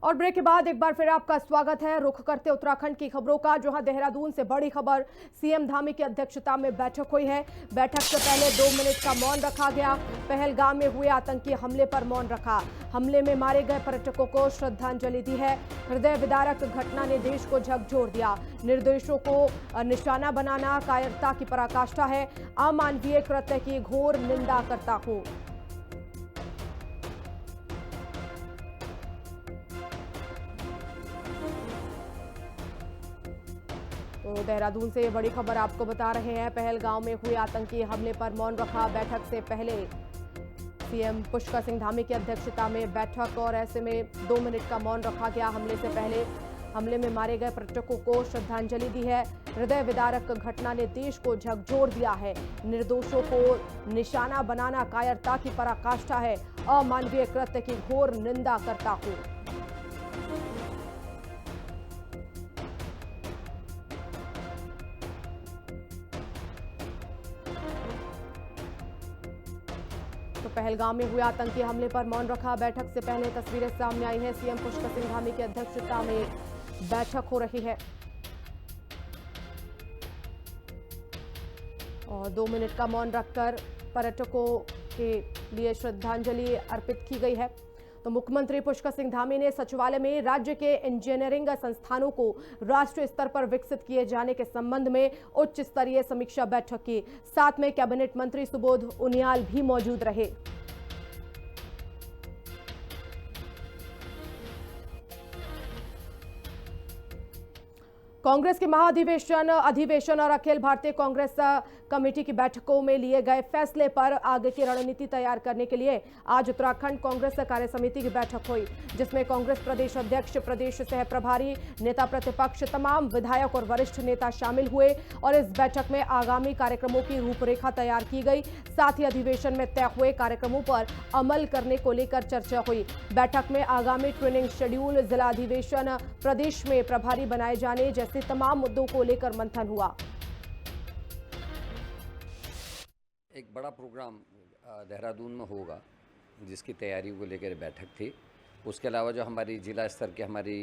और ब्रेक के बाद एक बार फिर आपका स्वागत है। रुख करते उत्तराखंड की खबरों का, जहां देहरादून से बड़ी खबर। सीएम धामी की अध्यक्षता में बैठक हुई है। बैठक से पहले 2 मिनट का मौन रखा गया। पहलगाम में हुए आतंकी हमले पर मौन रखा। हमले में मारे गए पर्यटकों को श्रद्धांजलि दी है। हृदय विदारक घटना ने देश को झकझोर दिया। निर्दोषों को निशाना बनाना कायरता की पराकाष्ठा है। अमानवीय कृत्य की घोर निंदा करता हूं। तो देहरादून से ये बड़ी खबर आपको बता रहे हैं। पहलगाम में हुए आतंकी हमले पर मौन रखा। बैठक से पहले सीएम पुष्कर सिंह धामी की अध्यक्षता में बैठक, और ऐसे में 2 मिनट का मौन रखा गया। हमले से पहले हमले में मारे गए पर्यटकों को श्रद्धांजलि दी है। हृदय विदारक घटना ने देश को झकझोर दिया है। निर्दोषों को निशाना बनाना कायरता की पराकाष्ठा है। अमानवीय कृत्य की घोर निंदा करता हूं। तो पहलगाम में हुए आतंकी हमले पर मौन रखा। बैठक से पहले तस्वीरें सामने आई हैं। सीएम पुष्कर सिंह धामी की अध्यक्षता में बैठक हो रही है और 2 मिनट का मौन रखकर पर्यटकों के लिए श्रद्धांजलि अर्पित की गई है। तो मुख्यमंत्री पुष्कर सिंह धामी ने सचिवालय में राज्य के इंजीनियरिंग संस्थानों को राष्ट्रीय स्तर पर विकसित किए जाने के संबंध में उच्च स्तरीय समीक्षा बैठक की। साथ में कैबिनेट मंत्री सुबोध उनियाल भी मौजूद रहे। कांग्रेस के अधिवेशन और अखिल भारतीय कांग्रेस कमेटी की बैठकों में लिए गए फैसले पर आगे की रणनीति तैयार करने के लिए आज उत्तराखंड कांग्रेस कार्य समिति की बैठक हुई, जिसमें कांग्रेस प्रदेश अध्यक्ष, प्रदेश सह प्रभारी, नेता प्रतिपक्ष, तमाम विधायक और वरिष्ठ नेता शामिल हुए। और इस बैठक में आगामी कार्यक्रमों की रूपरेखा तैयार की गई। साथ ही अधिवेशन में तय हुए कार्यक्रमों पर अमल करने को लेकर चर्चा हुई। बैठक में आगामी ट्रेनिंग शेड्यूल, जिला अधिवेशन, प्रदेश में प्रभारी बनाए जाने जैसे तमाम मुद्दों को लेकर मंथन हुआ। एक बड़ा प्रोग्राम देहरादून में होगा, जिसकी तैयारी को लेकर बैठक थी। उसके अलावा जो हमारी जिला स्तर की हमारी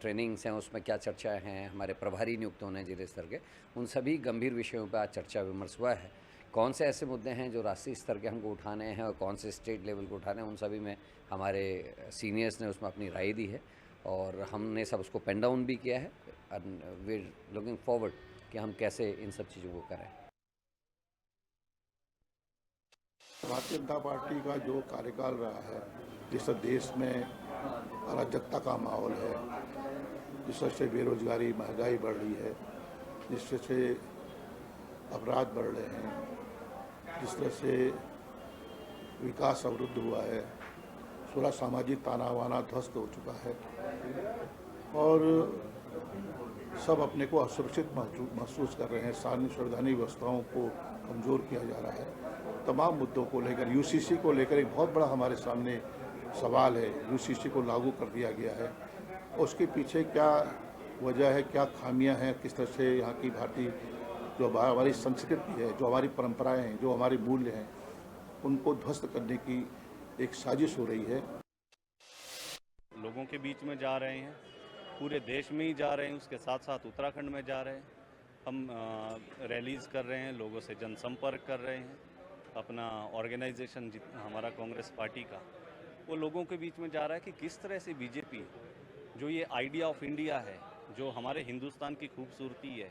ट्रेनिंग्स हैं, उसमें क्या चर्चाएं हैं, हमारे प्रभारी नियुक्त होने जिले स्तर के, उन सभी गंभीर विषयों पर आज चर्चा विमर्श हुआ है। कौन से ऐसे मुद्दे हैं जो राष्ट्रीय स्तर के हमको उठाने हैं और कौन से स्टेट लेवल को उठाने हैं, उन सभी में हमारे सीनियर्स ने उसमें अपनी राय दी है और हमने सब उसको पेन डाउन भी किया है। वी आर लुकिंग फॉरवर्ड कि हम कैसे इन सब चीज़ों को करें। भारतीय जनता पार्टी का जो कार्यकाल रहा है, जिससे देश में अराजकता का माहौल है, जिस तरह से बेरोजगारी, महंगाई बढ़ रही है, जिस तरह से अपराध बढ़ रहे हैं, जिस तरह से विकास अवरुद्ध हुआ है, पूरा सामाजिक तानावाना ध्वस्त हो चुका है और सब अपने को असुरक्षित महसूस कर रहे हैं। संवैधानिक व्यवस्थाओं को कमज़ोर किया जा रहा है। तमाम मुद्दों को लेकर, यूसीसी को लेकर एक बहुत बड़ा हमारे सामने सवाल है। यूसीसी को लागू कर दिया गया है, उसके पीछे क्या वजह है, क्या खामियां हैं, किस तरह से यहाँ की भारतीय जो हमारी संस्कृति है, जो हमारी परंपराएं हैं, जो हमारे मूल्य हैं, उनको ध्वस्त करने की एक साजिश हो रही है। लोगों के बीच में जा रहे हैं, पूरे देश में ही जा रहे हैं, उसके साथ साथ उत्तराखंड में जा रहे हैं। हम रैलीज कर रहे हैं, लोगों से जनसंपर्क कर रहे हैं। अपना ऑर्गेनाइजेशन हमारा कांग्रेस पार्टी का, वो लोगों के बीच में जा रहा है कि किस तरह से बीजेपी जो ये आइडिया ऑफ इंडिया है, जो हमारे हिंदुस्तान की खूबसूरती है,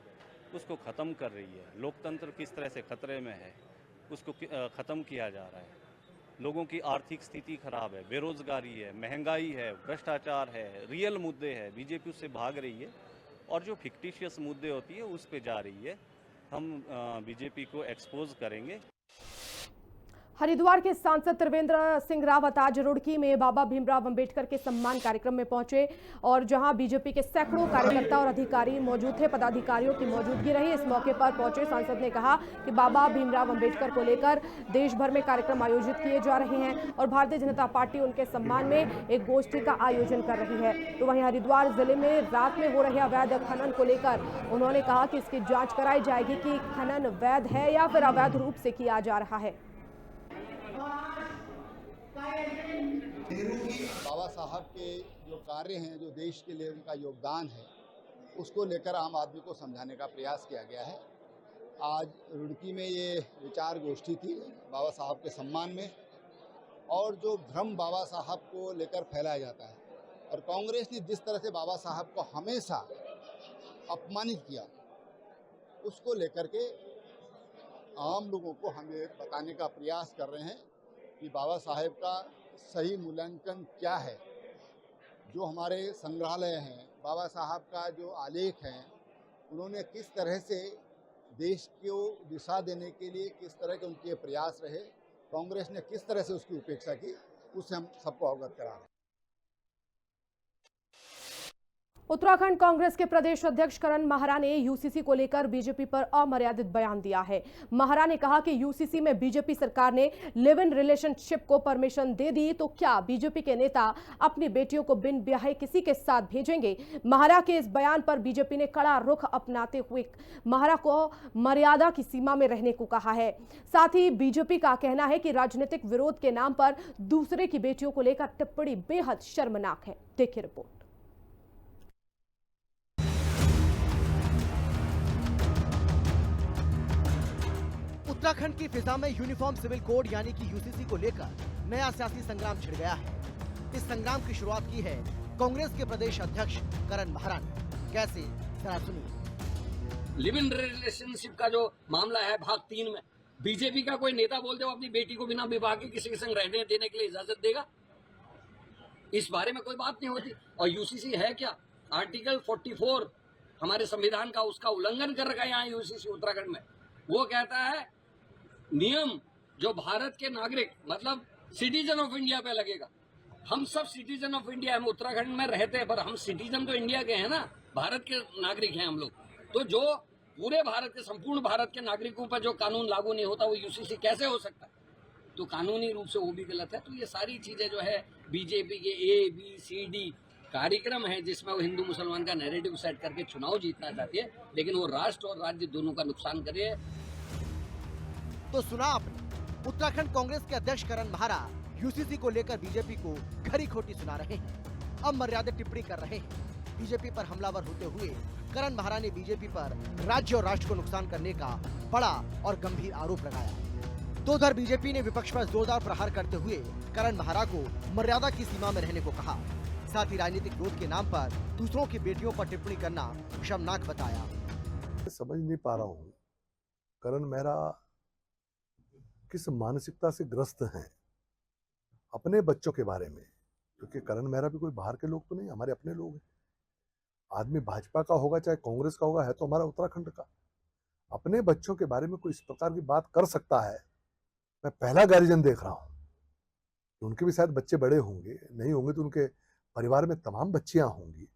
उसको ख़त्म कर रही है। लोकतंत्र किस तरह से खतरे में है, उसको ख़त्म किया जा रहा है। लोगों की आर्थिक स्थिति खराब है, बेरोजगारी है, महंगाई है, भ्रष्टाचार है, रियल मुद्दे हैं, बीजेपी उससे भाग रही है और जो फिक्टिशियस मुद्दे होती है उस पे जा रही है। हम बीजेपी को एक्सपोज करेंगे। हरिद्वार के सांसद त्रिवेंद्र सिंह रावत आज रुड़की में बाबा भीमराव अंबेडकर के सम्मान कार्यक्रम में पहुंचे और जहां बीजेपी के सैकड़ों कार्यकर्ता और अधिकारी मौजूद थे। पदाधिकारियों की मौजूदगी रही। इस मौके पर पहुंचे सांसद ने कहा कि बाबा भीमराव अंबेडकर को लेकर देश भर में कार्यक्रम आयोजित किए जा रहे हैं और भारतीय जनता पार्टी उनके सम्मान में एक गोष्ठी का आयोजन कर रही है। तो वहीं हरिद्वार जिले में रात में हो रहे अवैध खनन को लेकर उन्होंने कहा कि इसकी जाँच कराई जाएगी कि खनन वैध है या फिर अवैध रूप से किया जा रहा है। बाबा साहब के जो कार्य हैं, जो देश के लिए उनका योगदान है, उसको लेकर आम आदमी को समझाने का प्रयास किया गया है। आज रुड़की में ये विचार गोष्ठी थी बाबा साहब के सम्मान में, और जो भ्रम बाबा साहब को लेकर फैलाया जाता है और कांग्रेस ने जिस तरह से बाबा साहब को हमेशा अपमानित किया, उसको लेकर के आम लोगों को हम ये बताने का प्रयास कर रहे हैं कि बाबा साहब का सही मूल्यांकन क्या है। जो हमारे संग्रहालय हैं, बाबा साहब का जो आलेख हैं, उन्होंने किस तरह से देश को दिशा देने के लिए किस तरह के उनके प्रयास रहे, कांग्रेस ने किस तरह से उसकी उपेक्षा की, उससे हम सबको अवगत करा रहे हैं। उत्तराखंड कांग्रेस के प्रदेश अध्यक्ष करण माहरा ने यूसीसी को लेकर बीजेपी पर अमर्यादित बयान दिया है। माहरा ने कहा कि यूसीसी में बीजेपी सरकार ने लिव इन रिलेशनशिप को परमिशन दे दी तो क्या बीजेपी के नेता अपनी बेटियों को बिन ब्याहे किसी के साथ भेजेंगे। माहरा के इस बयान पर बीजेपी ने कड़ा रुख अपनाते हुए माहरा को मर्यादा की सीमा में रहने को कहा है। साथ ही बीजेपी का कहना है कि राजनीतिक विरोध के नाम पर दूसरे की बेटियों को लेकर टिप्पणी बेहद शर्मनाक है। देखिए रिपोर्ट। उत्तराखंड की फिजा में यूनिफॉर्म सिविल कोड यानी कि यूसीसी को लेकर नया सियासी संग्राम छिड़ गया है। इस संग्राम की शुरुआत की है कांग्रेस के प्रदेश अध्यक्ष करण माहरा ने। कैसे, जरा सुनिए। लिव इन रिलेशनशिप का जो मामला है भाग 3 में बीजेपी का कोई नेता बोल दे वो अपनी बेटी को बिना विवाह के किसी के संग रहने देने के लिए इजाजत देगा, इस बारे में कोई बात नहीं होती। और यूसीसी है क्या? आर्टिकल 44 हमारे संविधान का, उसका उल्लंघन कर रखा है यहाँ यूसीसी उत्तराखंड में। वो कहता है नियम जो भारत के नागरिक मतलब सिटीजन ऑफ इंडिया पे लगेगा। हम सब सिटीजन ऑफ इंडिया, हम उत्तराखंड में रहते हैं पर हम सिटीजन तो इंडिया के हैं ना, भारत के नागरिक हैं हम लोग। तो जो पूरे भारत के, संपूर्ण भारत के नागरिकों पर जो कानून लागू नहीं होता वो यूसीसी कैसे हो सकता है? तो कानूनी रूप से वो भी गलत है। तो ये सारी चीजें जो है बीजेपी के ABCD कार्यक्रम है जिसमें वो हिंदू मुसलमान का नैरेटिव सेट करके चुनाव जीतना चाहती है, लेकिन वो राष्ट्र और राज्य दोनों का नुकसान कर रही है। तो सुना आपने, उत्तराखंड कांग्रेस के अध्यक्ष करण माहरा यूसीसी को लेकर बीजेपी को खरी खोटी सुना रहे हैं, अब मर्यादित टिप्पणी कर रहे हैं। बीजेपी पर हमलावर होते हुए करण माहरा ने बीजेपी पर राज्य और राष्ट्र को नुकसान करने का बड़ा और गंभीर आरोप लगाया। तो उधर बीजेपी ने विपक्ष पर जोरदार प्रहार करते हुए करण माहरा को मर्यादा की सीमा में रहने को कहा। साथ ही राजनीतिक विरोध के नाम पर दूसरों की बेटियों पर टिप्पणी करना शर्मनाक बताया। समझ नहीं पा रहा हूँ करण माहरा किस मानसिकता से ग्रस्त हैं अपने बच्चों के बारे में, क्योंकि करण माहरा भी कोई बाहर के लोग तो नहीं, हमारे अपने लोग हैं। आदमी भाजपा का होगा चाहे कांग्रेस का होगा, है तो हमारा उत्तराखंड का। अपने बच्चों के बारे में कोई इस प्रकार की बात कर सकता है? मैं पहला गार्जियन देख रहा हूँ। उनके भी शायद बच्चे बड़े होंगे, नहीं होंगे तो उनके परिवार में तमाम बच्चियां होंगी,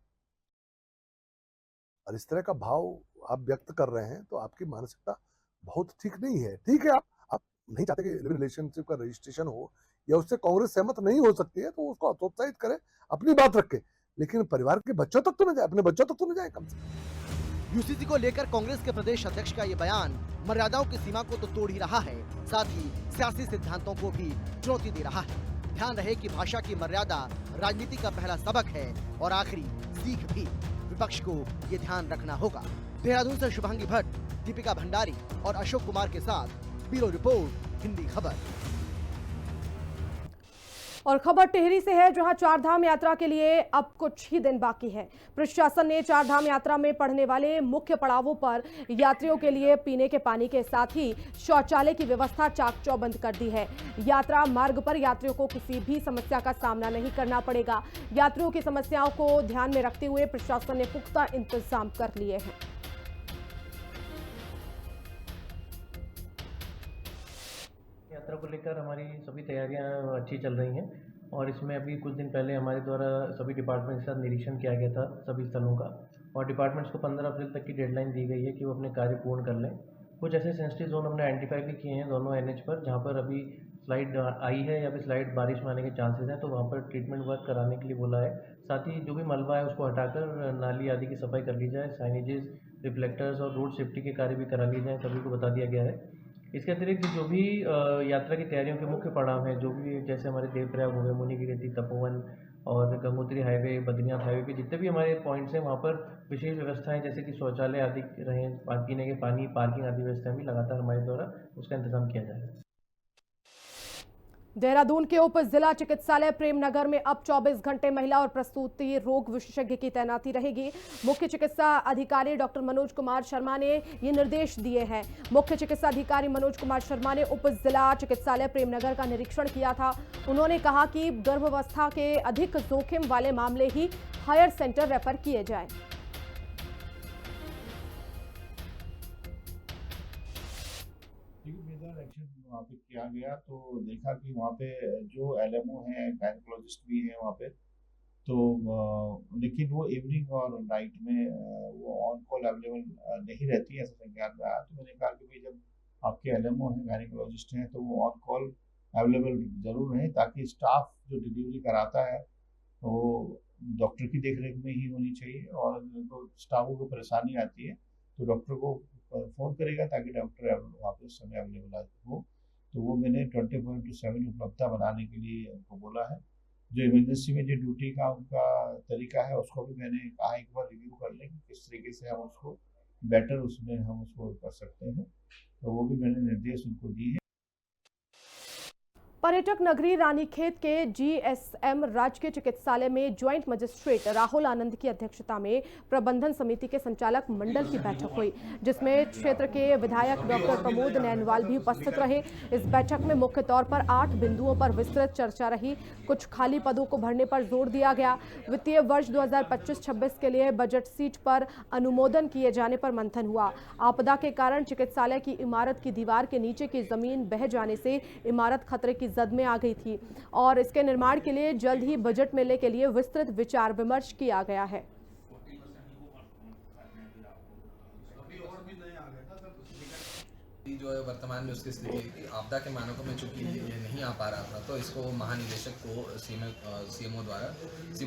और इस तरह का भाव आप व्यक्त कर रहे हैं तो आपकी मानसिकता बहुत ठीक नहीं है। ठीक है, आप नहीं चाहते कि रिलेशनशिप का रजिस्ट्रेशन हो या उससे कांग्रेस सहमत नहीं हो सकती है तो उसको प्रोत्साहित करें, अपनी बात रखे, लेकिन परिवार के बच्चों तक तो न जाए, अपने बच्चों तक तो न जाए कम से कम। यूसीसी को लेकर कांग्रेस के प्रदेश अध्यक्ष का ये बयान मर्यादाओं की सीमा को तो तोड़ ही रहा है, साथ ही सियासी सिद्धांतों को भी चुनौती दे रहा है। ध्यान रहे कि भाषा की मर्यादा राजनीति का पहला सबक है और आखिरी सीख भी। विपक्ष को ये ध्यान रखना होगा। देहरादून से शुभांगी भट्ट, दीपिका भंडारी और अशोक कुमार के साथ ब्यूरो रिपोर्ट, हिंदी खबर। और खबर टिहरी से है, जहां चारधाम यात्रा के लिए अब कुछ ही दिन बाकी है। प्रशासन ने चारधाम यात्रा में पड़ने वाले मुख्य पड़ावों पर यात्रियों के लिए पीने के पानी के साथ ही शौचालय की व्यवस्था चाक चौबंद कर दी है। यात्रा मार्ग पर यात्रियों को किसी भी समस्या का सामना नहीं करना पड़ेगा। यात्रियों की समस्याओं को ध्यान में रखते हुए प्रशासन ने पुख्ता इंतजाम कर लिए हैं। यात्रा को लेकर हमारी सभी तैयारियां अच्छी चल रही हैं और इसमें अभी कुछ दिन पहले हमारे द्वारा सभी डिपार्टमेंट के साथ निरीक्षण किया गया था सभी स्थलों का, और डिपार्टमेंट्स को 15 अप्रैल तक की डेडलाइन दी गई है कि वो अपने कार्य पूर्ण कर लें। कुछ ऐसे सेंसिटिव जोन हमने आइडेंटिफाई भी किए हैं दोनों NH पर, जहाँ पर अभी स्लाइड आई है या फिर स्लाइड बारिश में आने के चांसेस हैं, तो वहाँ पर ट्रीटमेंट वर्क कराने के लिए बोला है। साथ ही जो भी मलबा है उसको हटाकर नाली आदि की सफाई कर ली जाए, साइनेजेस, रिफ्लेक्टर्स और रोड सेफ्टी के कार्य भी करा लिए जाएँ, सभी को बता दिया गया है। इसके अतिरिक्त जो भी यात्रा की तैयारियों के मुख्य पड़ाव हैं, जो भी जैसे हमारे देवप्रयाग हो गए, मुनिकीर्ति, तपोवन और गंगोत्री हाईवे, बद्रीनाथ हाईवे पे जितने भी हमारे पॉइंट्स हैं वहाँ पर विशेष व्यवस्थाएं जैसे कि शौचालय आदि रहें, पीने के पानी, पार्किंग आदि व्यवस्थाएं भी लगातार हमारे द्वारा उसका इंतजाम किया जाएगा। देहरादून के उप जिला चिकित्सालय प्रेमनगर में अब 24 घंटे महिला और प्रसूति रोग विशेषज्ञ की तैनाती रहेगी। मुख्य चिकित्सा अधिकारी डॉक्टर मनोज कुमार शर्मा ने ये निर्देश दिए हैं। मुख्य चिकित्सा अधिकारी मनोज कुमार शर्मा ने उप जिला चिकित्सालय प्रेमनगर का निरीक्षण किया था। उन्होंने कहा कि गर्भावस्था के अधिक जोखिम वाले मामले ही हायर सेंटर रेफर किए जाए। वहाँ पे किया गया तो देखा कि वहाँ पे जो LMO हैं, गायनेकोलॉजिस्ट भी हैं वहाँ पे, तो लेकिन वो इवनिंग और नाइट में वो ऑन कॉल अवेलेबल नहीं रहती है, ऐसा संज्ञान में आया। तो मैंने कहा कि भाई जब आपके LMO हैं, गायनेकोलॉजिस्ट हैं, तो वो ऑन कॉल अवेलेबल जरूर रहें, ताकि स्टाफ जो डिलीवरी कराता है वो डॉक्टर की देखरेख में ही होनी चाहिए, और तो स्टाफों को परेशानी आती है तो डॉक्टर को फ़ोन करेगा ताकि डॉक्टर वहाँ पे उस समय अवेलेबल हो। तो वो मैंने 24/7 उपलब्धता बनाने के लिए उनको बोला है। जो इमरजेंसी में जो ड्यूटी का उनका तरीका है उसको भी मैंने कहा एक बार रिव्यू कर लें, किस तरीके से हम उसको बेटर उसमें हम उसको कर सकते हैं, तो वो भी मैंने निर्देश उनको दिए हैं। पर्यटक नगरी रानीखेत के GSM राजकीय चिकित्सालय में ज्वाइंट मजिस्ट्रेट राहुल आनंद की अध्यक्षता में प्रबंधन समिति के संचालक मंडल की बैठक हुई, जिसमें क्षेत्र के विधायक डॉक्टर प्रमोद नैनवाल भी उपस्थित रहे। इस बैठक में मुख्य तौर पर 8 बिंदुओं पर विस्तृत चर्चा रही। कुछ खाली पदों को भरने पर जोर दिया गया। वित्तीय वर्ष 2025-26 के लिए बजट सीट पर अनुमोदन किए जाने पर मंथन हुआ। आपदा के कारण चिकित्सालय की इमारत की दीवार के नीचे की जमीन बह जाने से इमारत खतरे की जद में आ गई थी और इसके निर्माण के लिए जल्द ही बजट मेले के लिए विस्तृत विचार विमर्श किया गया है। जो है वर्तमान में उसकी स्थिति आपदा के मानकों में चूंकि ये नहीं आ पा रहा था, तो इसको महानिदेशक को सीएमओ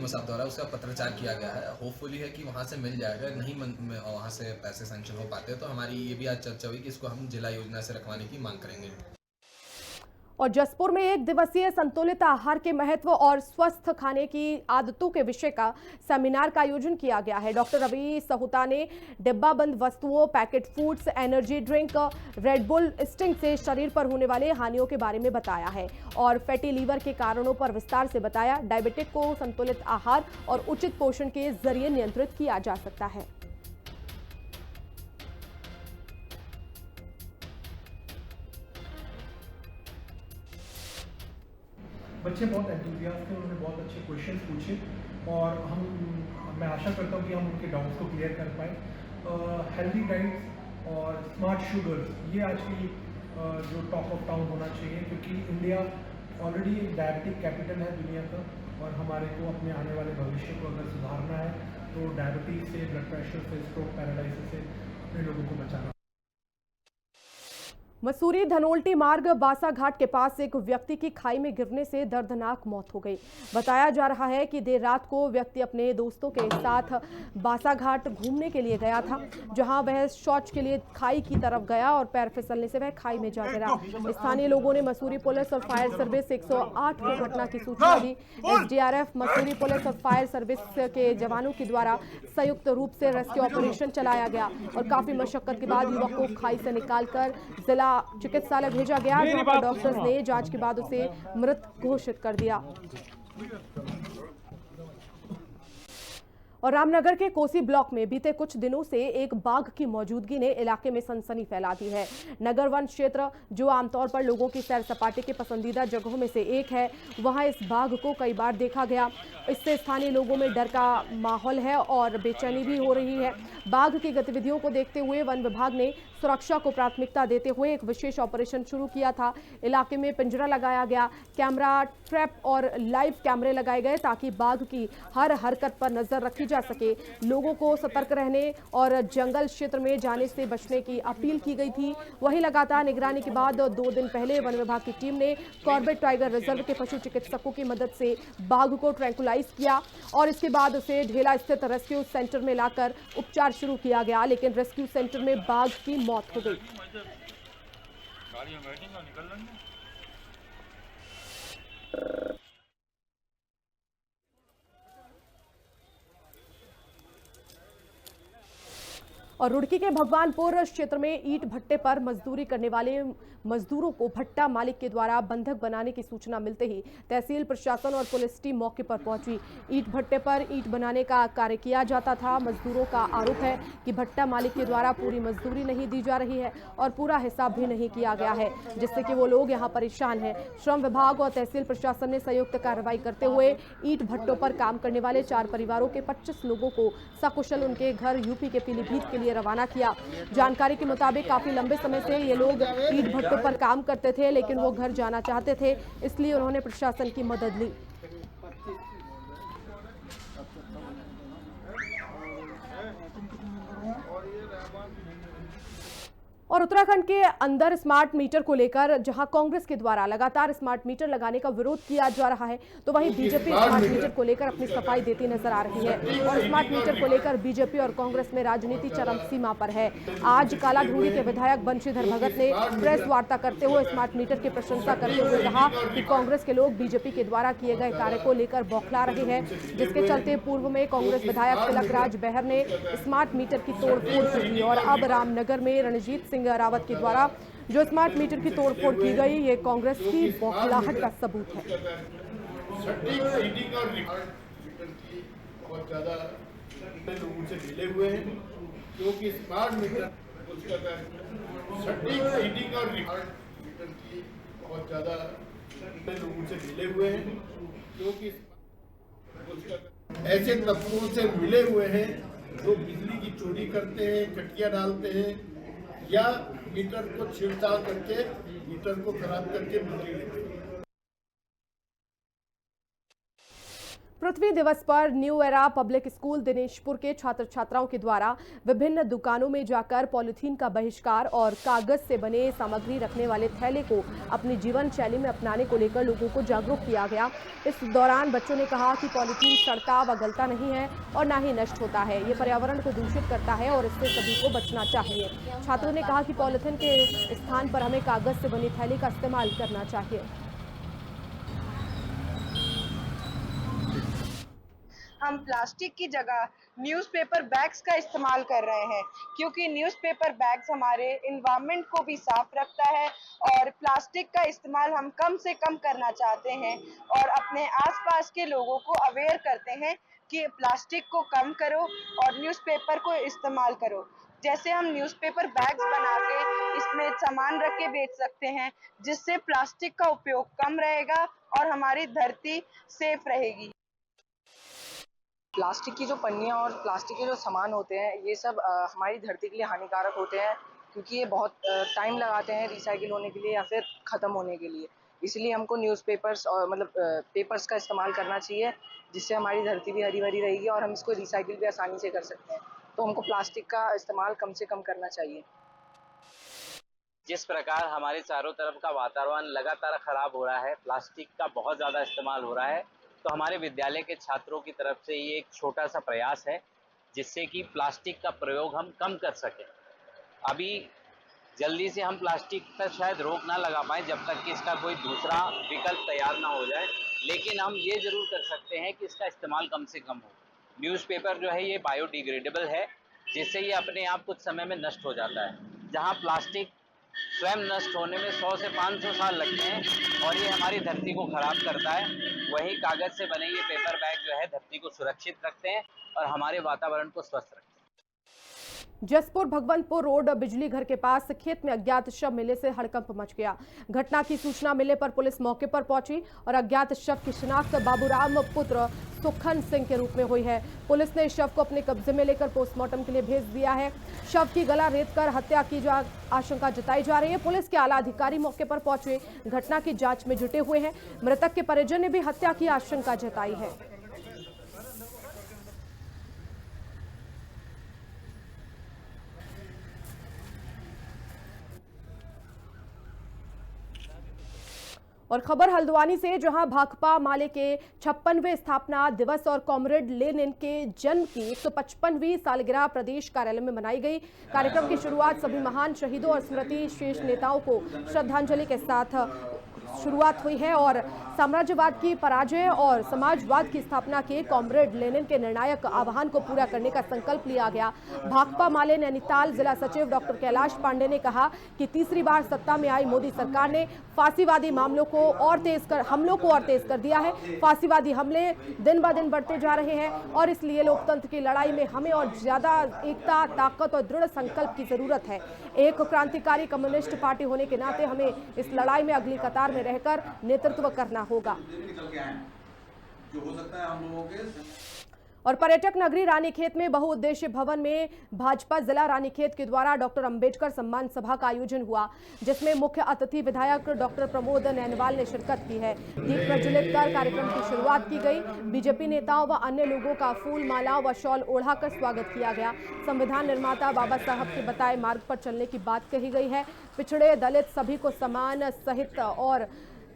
साहब द्वारा उसका पत्राचार किया गया है। होपफुली है कि वहाँ से मिल जाएगा, नहीं वहाँ से पैसे सैंक्शन हो पाते तो हमारी ये भी आज चर्चा हुई कि इसको हम जिला योजना से रखवाने की मांग करेंगे। और जसपुर में 1 दिवसीय संतुलित आहार के महत्व और स्वस्थ खाने की आदतों के विषय का सेमिनार का आयोजन किया गया है। डॉक्टर रवि सहुता ने डिब्बाबंद वस्तुओं, packet foods, energy drink, red bull sting से शरीर पर होने वाले हानियों के बारे में बताया है और फैटी लीवर के कारणों पर विस्तार से बताया। डायबिटिक को संतुलित आहार और उचित पोषण के जरिए नियंत्रित किया जा सकता है। बच्चे बहुत एंथुसियास्ट थे, उन्होंने बहुत अच्छे क्वेश्चंस पूछे और मैं आशा करता हूँ कि हम उनके डाउट्स को क्लियर कर पाए। हेल्दी डाइट्स और स्मार्ट शुगर्स ये आज की जो टॉप ऑफ टाउन होना चाहिए, क्योंकि इंडिया ऑलरेडी डायबिटिक कैपिटल है दुनिया का और हमारे को अपने आने वाले भविष्य को अगर सुधारना है तो डायबिटीज़ से, ब्लड प्रेशर से, स्ट्रोक, पैरालिसिस से अपने लोगों को बचाना। मसूरी धनोल्टी मार्ग बासा घाट के पास एक व्यक्ति की खाई में गिरने से दर्दनाक मौत हो गई। बताया जा रहा है कि देर रात को व्यक्ति अपने दोस्तों के साथ बासा घाट घूमने के लिए गया था, जहां वह शौच के लिए खाई की तरफ गया और पैर फिसलने से वह खाई में जा गिरा। स्थानीय लोगों ने मसूरी पुलिस और फायर सर्विस 108 को घटना की सूचना दी। SDRF, मसूरी पुलिस और फायर सर्विस के जवानों के द्वारा संयुक्त रूप से रेस्क्यू ऑपरेशन चलाया गया और काफी मशक्कत के बाद युवक को खाई से निकालकर जिला चिकित्सालय भेजा गया, जहां पर डॉक्टर्स ने जांच के बाद उसे मृत घोषित कर दिया। और रामनगर के कोसी ब्लॉक में बीते कुछ दिनों से एक बाघ की मौजूदगी ने इलाके में सनसनी फैला दी है। नगर वन क्षेत्र, जो आमतौर पर लोगों की सैर सपाटे के पसंदीदा जगहों में से एक है, वहां इस बाघ को कई बार देखा गया। इससे स्थानीय लोगों में डर का माहौल है और बेचैनी भी हो रही है। बाघ की गतिविधियों को देखते हुए वन विभाग ने सुरक्षा को प्राथमिकता देते हुए एक विशेष ऑपरेशन शुरू किया था। इलाके में पिंजरा लगाया गया, कैमरा ट्रैप और लाइव कैमरे लगाए गए ताकि बाघ की हर हरकत पर नजर रखी जा सके। लोगों को सतर्क रहने और जंगल क्षेत्र में जाने से बचने की अपील की गई थी। वहीं लगातार निगरानी के बाद 2 दिन पहले वन विभाग की टीम ने कॉर्बेट टाइगर रिजर्व के पशु चिकित्सकों की मदद से बाघ को ट्रैंकुलाइज किया और इसके बाद उसे ढेला स्थित रेस्क्यू सेंटर में लाकर उपचार शुरू किया गया, लेकिन रेस्क्यू सेंटर में बाघ की मौत हो गई। गाड़ियाँ बैठेंगे और निकल लेंगे। और रुड़की के भगवानपुर क्षेत्र में ईंट भट्टे पर मजदूरी करने वाले मजदूरों को भट्टा मालिक के द्वारा बंधक बनाने की सूचना मिलते ही तहसील प्रशासन और पुलिस टीम मौके पर पहुंची। ईंट भट्टे पर ईंट बनाने का कार्य किया जाता था। मजदूरों का आरोप है कि भट्टा मालिक के द्वारा पूरी मजदूरी नहीं दी जा रही है और पूरा हिसाब भी नहीं किया गया है, जिससे कि वो लोग यहाँ परेशान हैं। श्रम विभाग और तहसील प्रशासन ने संयुक्त कार्रवाई करते हुए ईंट भट्टों पर काम करने वाले 4 परिवारों के 25 लोगों को सकुशल उनके घर यूपी के पीलीभीत के लिए रवाना किया। जानकारी के मुताबिक काफी लंबे समय से ये लोग ईंट भट्टों पर काम करते थे, लेकिन वो घर जाना चाहते थे, इसलिए उन्होंने प्रशासन की मदद ली। और उत्तराखंड के अंदर स्मार्ट मीटर को लेकर जहां कांग्रेस के द्वारा लगातार स्मार्ट मीटर लगाने का विरोध किया जा रहा है, तो वहीं बीजेपी स्मार्ट मीटर को लेकर अपनी सफाई देती नजर आ रही है। और स्मार्ट मीटर को लेकर बीजेपी और कांग्रेस में राजनीति चरम सीमा पर है। आज कालाधूड़ी के विधायक बंशीधर भगत ने प्रेस वार्ता करते हुए स्मार्ट मीटर की प्रशंसा करते हुए कहा कि कांग्रेस के लोग बीजेपी के द्वारा किए गए कार्य को लेकर बौखला रहे हैं, जिसके चलते पूर्व में कांग्रेस विधायक तिलक राज बहर ने स्मार्ट मीटर की तोड़फोड़ की और अब रामनगर में रणजीत सिंह रावत के द्वारा जो स्मार्ट मीटर की तोड़फोड़ की गई, ये कांग्रेस की बौखलाहट का सबूत है। बहुत ज्यादा लोगों से मिले हुए हैं, क्योंकि स्मार्ट मीटर सटीक रीडिंग और मीटर की बहुत ज्यादा लोगों से मिले हुए हैं, क्योंकि ऐसे तत्वों से मिले हुए हैं जो बिजली की चोरी करते हैं, कटिया डालते हैं या मीटर को छेड़छाड़ करके मीटर को खराब करके बिजली देते हैं। पृथ्वी दिवस पर new era public school Dineshpur के छात्र छात्राओं के द्वारा विभिन्न दुकानों में जाकर पॉलिथीन का बहिष्कार और कागज से बने सामग्री रखने वाले थैले को अपनी जीवन शैली में अपनाने को लेकर लोगों को जागरूक किया गया। इस दौरान बच्चों ने कहा कि पॉलिथीन सड़ता व गलता नहीं है और न ही नष्ट होता है, ये पर्यावरण को दूषित करता है और इससे सभी को बचना चाहिए। छात्रों ने कहा कि पॉलिथीन के स्थान पर हमें कागज से बनी थैली का इस्तेमाल करना चाहिए। हम प्लास्टिक की जगह न्यूज़पेपर बैग्स का इस्तेमाल कर रहे हैं, क्योंकि न्यूज़पेपर बैग्स हमारे एनवायरनमेंट को भी साफ रखता है और प्लास्टिक का इस्तेमाल हम कम से कम करना चाहते हैं और अपने आसपास के लोगों को अवेयर करते हैं कि प्लास्टिक को कम करो और न्यूज़पेपर को इस्तेमाल करो। जैसे हम न्यूज़पेपर बैग्स बना के इसमें सामान रख के बेच सकते हैं, जिससे प्लास्टिक का उपयोग कम रहेगा और हमारी धरती सेफ रहेगी। प्लास्टिक की जो पन्नियाँ और प्लास्टिक के जो सामान होते हैं, ये सब हमारी धरती के लिए हानिकारक होते हैं, क्योंकि ये बहुत टाइम लगाते हैं रिसाइकिल होने के लिए या फिर ख़त्म होने के लिए। इसलिए हमको न्यूज़पेपर्स और पेपर्स का इस्तेमाल करना चाहिए, जिससे हमारी धरती भी हरी भरी रहेगी और हम इसको रिसाइकिल भी आसानी से कर सकते हैं। तो हमको प्लास्टिक का इस्तेमाल कम से कम करना चाहिए। जिस प्रकार हमारे चारों तरफ का वातावरण लगातार ख़राब हो रहा है, प्लास्टिक का बहुत ज़्यादा इस्तेमाल हो रहा है, तो हमारे विद्यालय के छात्रों की तरफ से ये एक छोटा सा प्रयास है, जिससे कि प्लास्टिक का प्रयोग हम कम कर सकें। अभी जल्दी से हम प्लास्टिक पर शायद रोक ना लगा पाएँ जब तक कि इसका कोई दूसरा विकल्प तैयार ना हो जाए, लेकिन हम ये ज़रूर कर सकते हैं कि इसका इस्तेमाल कम से कम हो। न्यूज़पेपर जो है ये बायोडिग्रेडेबल है, जिससे ये अपने आप कुछ समय में नष्ट हो जाता है। जहाँ प्लास्टिक स्वयं नष्ट होने में 100 से 500 साल लगते हैं और ये हमारी धरती को खराब करता है, वहीं कागज से बने ये पेपर बैग जो है धरती को सुरक्षित रखते हैं और हमारे वातावरण को स्वस्थ रखते हैं। जसपुर भगवंतपुर रोड बिजली घर के पास खेत में अज्ञात शव मिलने से हड़कंप मच गया। घटना की सूचना मिलने पर पुलिस मौके पर पहुंची और अज्ञात शव की शिनाख्त बाबूराम पुत्र सुखन सिंह के रूप में हुई है। पुलिस ने शव को अपने कब्जे में लेकर पोस्टमार्टम के लिए भेज दिया है। शव की गला रेत कर हत्या की आशंका जताई जा रही है। पुलिस के आला अधिकारी मौके पर पहुंचे घटना की जांच में जुटे हुए हैं। मृतक के परिजन ने भी हत्या की आशंका जताई है। और खबर हल्द्वानी से, जहां भाकपा माले के 56वें स्थापना दिवस और कॉमरेड लेनिन के जन्म की 155वीं सालगिरह प्रदेश कार्यालय में मनाई गई। कार्यक्रम की शुरुआत सभी महान शहीदों और स्मृति शेष नेताओं को श्रद्धांजलि के साथ शुरुआत हुई है और साम्राज्यवाद की पराजय और समाजवाद की स्थापना के कॉमरेड लेनिन के निर्णायक आह्वान को पूरा करने का संकल्प लिया गया। भाकपा माले नैनीताल जिला सचिव डॉक्टर कैलाश पांडे ने कहा कि तीसरी बार सत्ता में आई मोदी सरकार ने फांसीवादी हमलों को और तेज कर दिया है। फांसीवादी हमले दिन ब दिन बढ़ते जा रहे हैं और इसलिए लोकतंत्र की लड़ाई में हमें और ज्यादा एकता, ताकत और दृढ़ संकल्प की जरूरत है। एक क्रांतिकारी कम्युनिस्ट पार्टी होने के नाते हमें इस लड़ाई में अगली कतार में रहकर नेतृत्व करना होगा। जो हो सकता है हम लोगों के। और पर्यटक नगरी रानीखेत में बहुउद्देशीय भवन में भाजपा जिला रानीखेत के द्वारा डॉक्टर अंबेडकर सम्मान सभा का आयोजन हुआ, जिसमें मुख्य अतिथि विधायक डॉक्टर प्रमोद नैनवाल ने शिरकत की है। दीप प्रज्वलित कर कार्यक्रम की शुरुआत की गई। बीजेपी नेताओं व अन्य लोगों का फूल माला व शॉल ओढ़ाकर स्वागत किया गया। संविधान निर्माता बाबा साहब के बताए मार्ग पर चलने की बात कही गई है। पिछड़े, दलित सभी को समान सहित और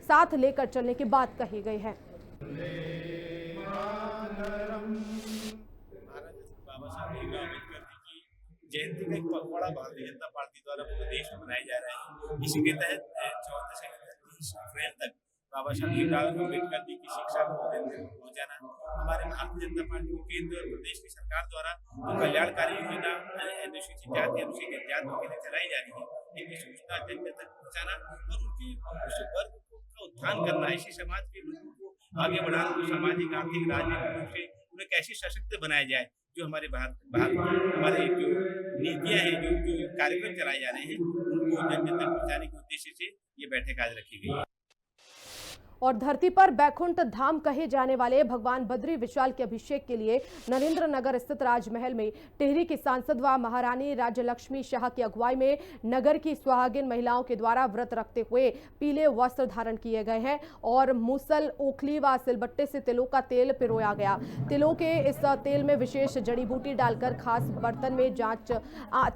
साथ लेकर चलने की बात कही गई है। बाबा साहब भीमराव अम्बेडकर जी की जयंती का एक पखवाड़ा भारतीय जनता पार्टी द्वारा पूरे देश में मनाए जा रहे हैं। इसी के तहत 14 से 30 अप्रैल तक बाबा साहब भीमराव अम्बेडकर जी की शिक्षा को पहुंचाना हमारे भारतीय जनता पार्टी को केंद्र और प्रदेश की सरकार द्वारा जो कल्याणकारी योजना अनुसूचित जाति अनुसूचित जातियों के लिए चलाई जा रही है, इनकी सूचना जन जन तक पहुँचाना और उनकी उस वर्ग का उत्थान करना, ऐसे समाज के लोगों को आगे बढ़ाना, सामाजिक, आर्थिक, राजनीतिक रूप से उन्हें कैसे सशक्त बनाया जाए। जो हमारे हमारे जो नीतियाँ हैं, जो कार्यक्रम चलाए जा रहे हैं, उनको जन जन तक पहुँचाने के उद्देश्य से ये बैठक आज रखी गई है। और धरती पर बैकुंठ धाम कहे जाने वाले भगवान बद्री विशाल के अभिषेक के लिए नरेंद्र नगर स्थित राजमहल में टिहरी की सांसद व महारानी राज्यलक्ष्मी शाह की अगुवाई में नगर की सुहागिन महिलाओं के द्वारा व्रत रखते हुए पीले वस्त्र धारण किए गए हैं और मूसल, ओखली व सिलबट्टे से तिलों का तेल पिरोया गया। तिलों के इस तेल में विशेष जड़ी बूटी डालकर खास बर्तन में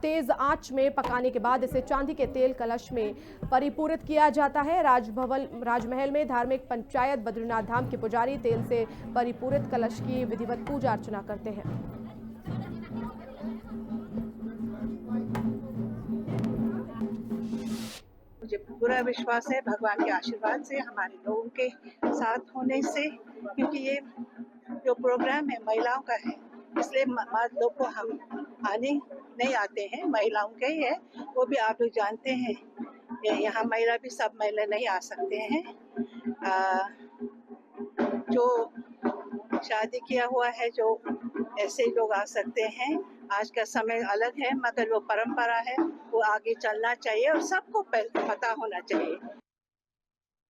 तेज आंच में पकाने के बाद इसे चांदी के तेल कलश में परिपूरित किया जाता है। राजमहल में धार्मिक पंचायत बद्रीनाथ धाम के पुजारी तेल से परिपूरित कलश की विधिवत पूजा अर्चना करते हैं। मुझे पूरा विश्वास है भगवान के आशीर्वाद से, हमारे लोगों के साथ होने से, क्योंकि ये जो प्रोग्राम है महिलाओं का है, इसलिए मर्द लोग को हम आने नहीं आते हैं, महिलाओं के ही है। वो भी आप लोग जानते हैं, यहाँ महिला भी सब महिला नहीं आ सकते हैं। जो शादी किया हुआ है, जो ऐसे लोग आ सकते हैं। आज का समय अलग है, मगर वो परंपरा है, वो आगे चलना चाहिए और सबको पता होना चाहिए।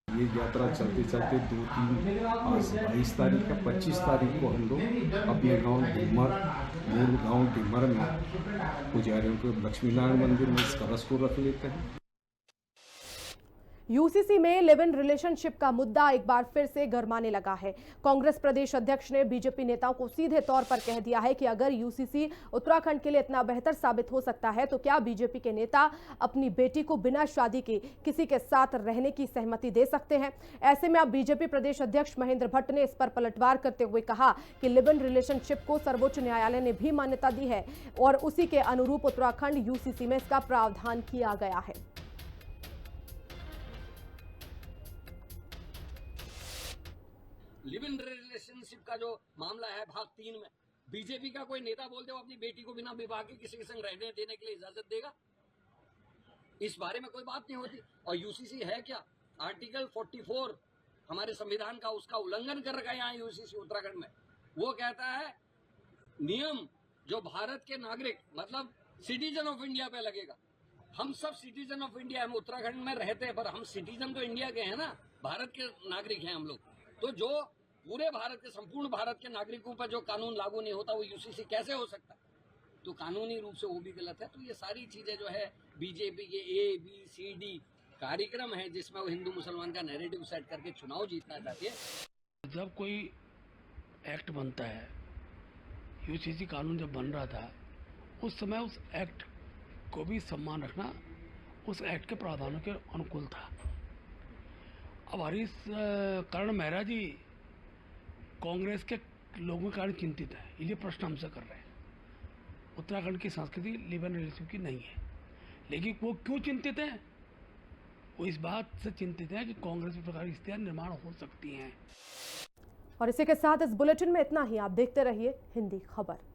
ये यात्रा चलते चलते 22 तारीख का 25 तारीख को हम लोग अपने गांव डिमर, मूल गांव डिमर में पुजारियों को लक्ष्मी नारायण मंदिर में इस कलश को रख लेते हैं। यूसीसी में लिव इन रिलेशनशिप का मुद्दा एक बार फिर से गरमाने लगा है। कांग्रेस प्रदेश अध्यक्ष ने बीजेपी नेताओं को सीधे तौर पर कह दिया है कि अगर यूसीसी उत्तराखंड के लिए इतना बेहतर साबित हो सकता है तो क्या बीजेपी के नेता अपनी बेटी को बिना शादी के किसी के साथ रहने की सहमति दे सकते हैं? ऐसे में अब बीजेपी प्रदेश अध्यक्ष महेंद्र भट्ट ने इस पर पलटवार करते हुए कहा कि लिव इन रिलेशनशिप को सर्वोच्च न्यायालय ने भी मान्यता दी है और उसी के अनुरूप उत्तराखंड यूसीसी में इसका प्रावधान किया गया है। लिव इन रिलेशनशिप का जो मामला है भाग 3 में बीजेपी का कोई नेता बोल दे वो अपनी बेटी को बिना विवाह के किसी के संग रहने देने के लिए इजाजत देगा? इस बारे में कोई बात नहीं होती। और यूसीसी है क्या? आर्टिकल 44 हमारे संविधान का, उसका उल्लंघन कर रखा है यहाँ यूसीसी उत्तराखंड में। वो कहता है नियम जो भारत के नागरिक मतलब सिटीजन ऑफ इंडिया पे लगेगा। हम सब सिटीजन ऑफ इंडिया, हम उत्तराखंड में रहते हैं पर हम सिटीजन तो इंडिया के हैं ना, भारत के नागरिक हैं हम लोग। तो जो पूरे भारत के, संपूर्ण भारत के नागरिकों पर जो कानून लागू नहीं होता वो यूसीसी कैसे हो सकता? तो कानूनी रूप से वो भी गलत है। तो ये सारी चीजें जो है बीजेपी के ABCD कार्यक्रम है जिसमें वो हिंदू मुसलमान का नैरेटिव सेट करके चुनाव जीतना चाहती है। जब कोई एक्ट बनता है, यूसीसी कानून जब बन रहा था उस समय उस एक्ट को भी सम्मान रखना उस एक्ट के प्रावधानों के अनुकूल था। अब हरीश करण मेहरा जी कांग्रेस के लोगों के कारण चिंतित है, इसलिए प्रश्न हमसे कर रहे हैं। उत्तराखंड की संस्कृति लिबरल रिलेशन की नहीं है, लेकिन वो क्यों चिंतित हैं? वो इस बात से चिंतित हैं कि कांग्रेस में प्रकार की स्थितियां निर्माण हो सकती हैं। और इसी के साथ इस बुलेटिन में इतना ही। आप देखते रहिए हिंदी खबर।